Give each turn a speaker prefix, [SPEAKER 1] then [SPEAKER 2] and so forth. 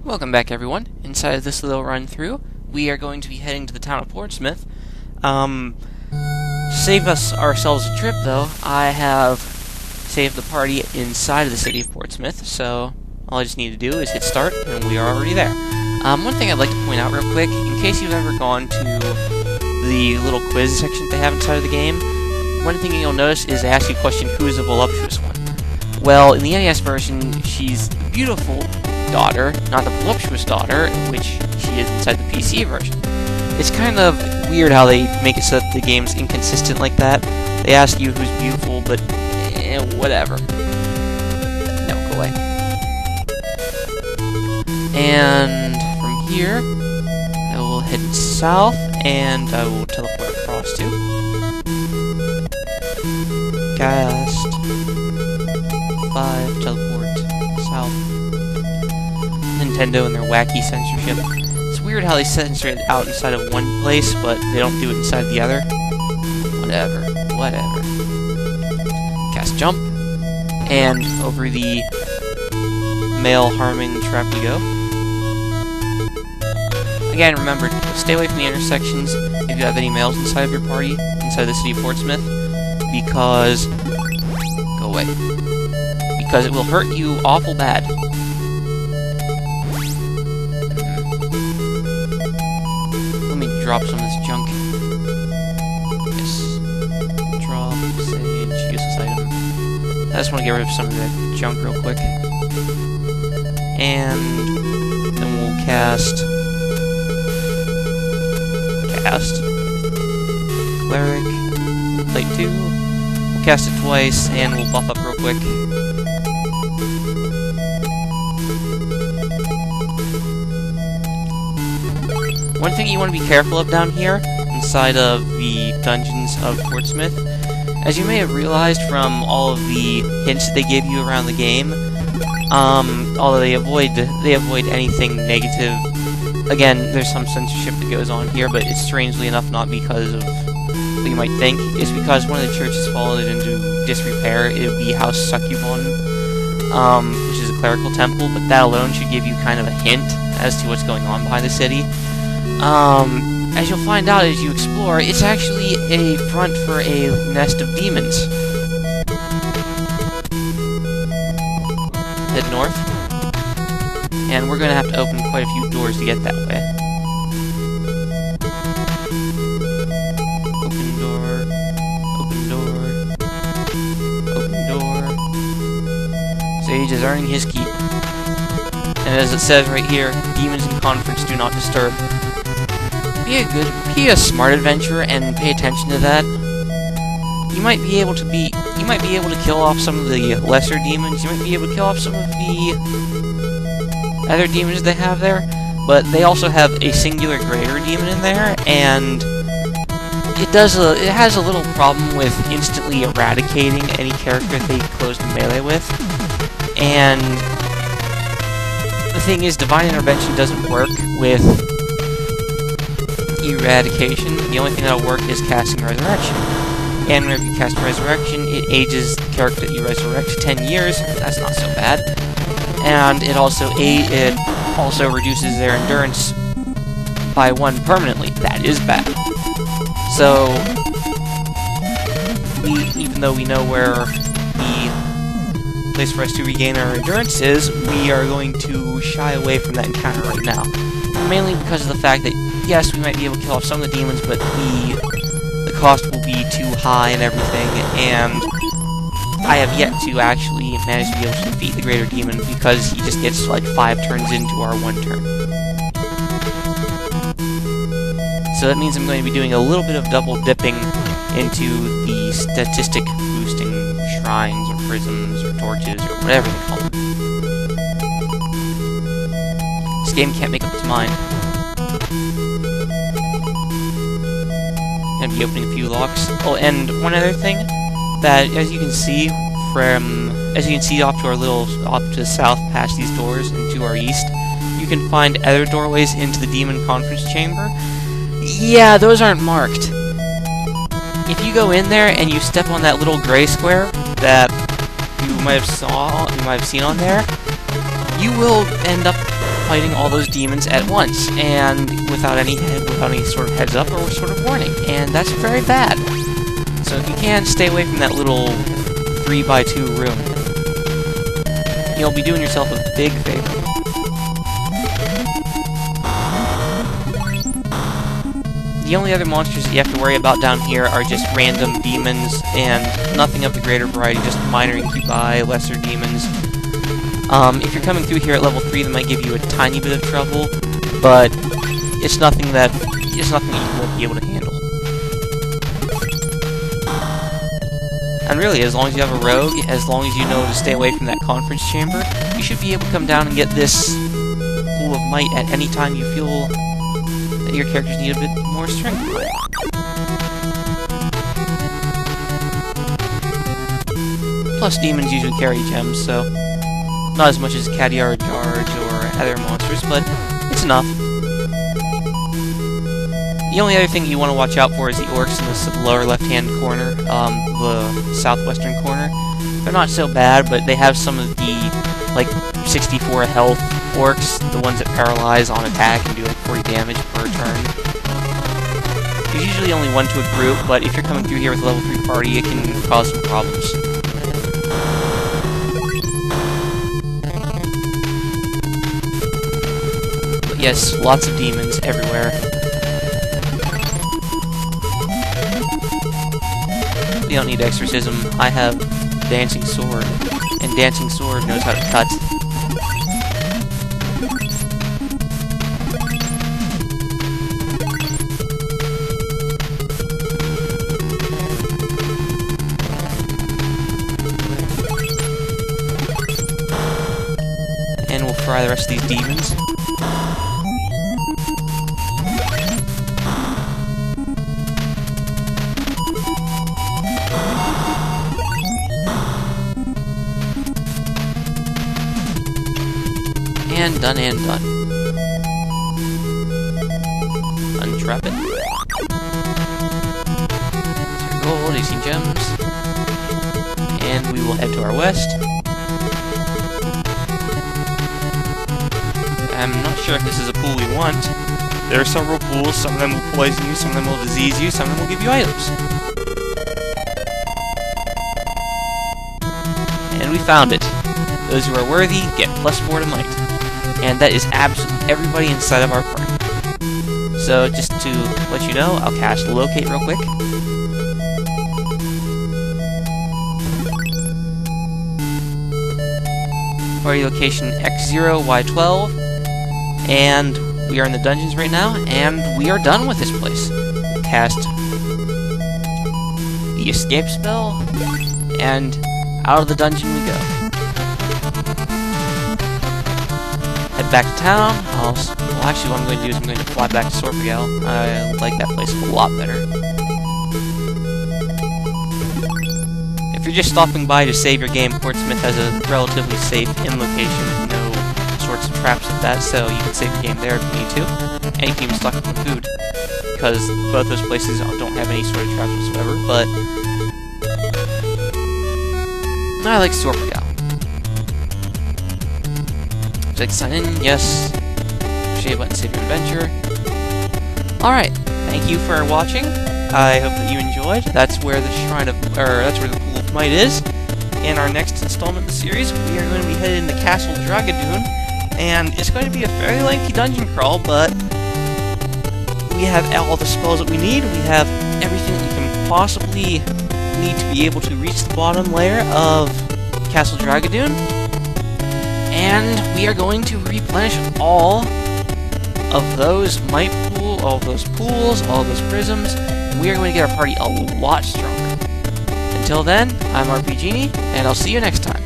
[SPEAKER 1] Welcome back, everyone. Inside of this little run-through, we are going to be heading to the town of Portsmouth. To save ourselves a trip, though, I have saved the party inside of the city of Portsmouth, so all I just need to do is hit start, and we are already there. One thing I'd like to point out real quick, in case you've ever gone to the little quiz section that they have inside of the game, one thing you'll notice is they ask you a question, who is the voluptuous one? Well, in the NES version, she's the beautiful daughter, not the voluptuous daughter, which she is inside the PC version. It's kind of weird how they make it so that the game's inconsistent like that. They ask you who's beautiful, but whatever. No, go away. And from here, I will head south, and I will teleport across to Cast 5, teleport south. Nintendo and their wacky censorship. It's weird how they censor it out inside of one place, but they don't do it inside the other. Whatever. Cast jump. And over the male harming trap we go. Again, remember, stay away from the intersections if you have any males inside of your party, inside the city of Portsmouth, because... go away. Because it will hurt you awful bad. Drop some of this junk. Yes. Drop, sage, useless item. I just want to get rid of some of that junk real quick. And then we'll cast Cleric, Plate 2. We'll cast it twice, and we'll buff up real quick. One thing you want to be careful of down here, inside of the dungeons of Portsmouth, as you may have realized from all of the hints that they give you around the game, although they avoid anything negative. Again, there's some censorship that goes on here, but it's strangely enough not because of what you might think. It's because one of the churches fallen into disrepair. It would be House Succubon, which is a clerical temple, but that alone should give you kind of a hint as to what's going on behind the city. As you'll find out as you explore, it's actually a front for a nest of demons. Head north. And we're gonna have to open quite a few doors to get that way. Open door. Open door. Open door. Sage is earning his keep. And as it says right here, demons in conference do not disturb. Be a smart adventurer and pay attention to that. You might be able to kill off some of the lesser demons. You might be able to kill off some of the other demons they have there, but they also have a singular greater demon in there, and it has a little problem with instantly eradicating any character they close to melee with. And the thing is, divine intervention doesn't work with eradication. The only thing that'll work is casting resurrection. And whenever you cast resurrection, it ages the character that you resurrect 10 years. That's not so bad. And it also reduces their endurance by 1 permanently. That is bad. So even though we know where the place for us to regain our endurance is, we are going to shy away from that encounter right now. Mainly because of the fact that yes, we might be able to kill off some of the demons, but the cost will be too high and everything, and I have yet to actually manage to be able to defeat the greater demon because he just gets like 5 turns into our 1 turn. So that means I'm going to be doing a little bit of double dipping into the statistic boosting shrines or prisms or torches or whatever they call them. This game can't make up its mind. Gonna be opening a few locks. Oh, and one other thing, that as you can see off to the south past these doors and to our east, you can find other doorways into the demon conference chamber. Yeah, those aren't marked. If you go in there and you step on that little gray square that you might have seen on there, you will end up fighting all those demons at once, and without any sort of heads up or sort of warning, and that's very bad. So if you can, stay away from that little 3x2 room. You'll be doing yourself a big favor. The only other monsters that you have to worry about down here are just random demons, and nothing of the greater variety, just minor incubi, lesser demons. If you're coming through here at level 3, that might give you a tiny bit of trouble, but it's nothing that you won't be able to handle. And really, as long as you have a rogue, as long as you know to stay away from that conference chamber, you should be able to come down and get this pool of might at any time you feel that your characters need a bit more strength. Plus, demons usually carry gems, so not as much as Cadyar Jarge or other monsters, but it's enough. The only other thing you want to watch out for is the orcs in the lower left-hand corner, the southwestern corner. They're not so bad, but they have some of the, like, 64 health orcs, the ones that paralyze on attack and do like 40 damage per turn. There's usually only one to a group, but if you're coming through here with a level 3 party, it can cause some problems. But yes, lots of demons everywhere. You don't need exorcism. I have Dancing Sword, and Dancing Sword knows how to cut. And we'll fry the rest of these demons. And done and done. Untrap it. There's our gold, 18 gems. And we will head to our west. I'm not sure if this is a pool we want. There are several pools, some of them will poison you, some of them will disease you, some of them will give you items. And we found it. Those who are worthy get +4 to might. And that is absolutely everybody inside of our party. So, just to let you know, I'll cast Locate real quick. Party location X0, Y12. And we are in the dungeons right now, and we are done with this place. Cast the escape spell, and out of the dungeon we go. Head back to town. Well, actually what I'm going to do is I'm going to fly back to Sorpagal. I like that place a lot better. If you're just stopping by to save your game, Portsmouth has a relatively safe inn location with no sorts of traps like that, so you can save your game there if you need to. And you can even stock up on food, because both those places don't have any sort of traps whatsoever, but I like Sorpagal. Would you like to sign in? Yes. Push A button, save your adventure. Alright, thank you for watching. I hope that you enjoyed. That's where the that's where the Pool of Might is. In our next installment of the series, we are going to be headed into Castle Dragadoon, and it's going to be a fairly lengthy dungeon crawl, but we have all the spells that we need. We have everything that you can possibly need to be able to reach the bottom layer of Castle Dragadoon. And we are going to replenish all of those might pool, all of those pools, all of those prisms. We are going to get our party a lot stronger. Until then, I'm RPGenie, and I'll see you next time.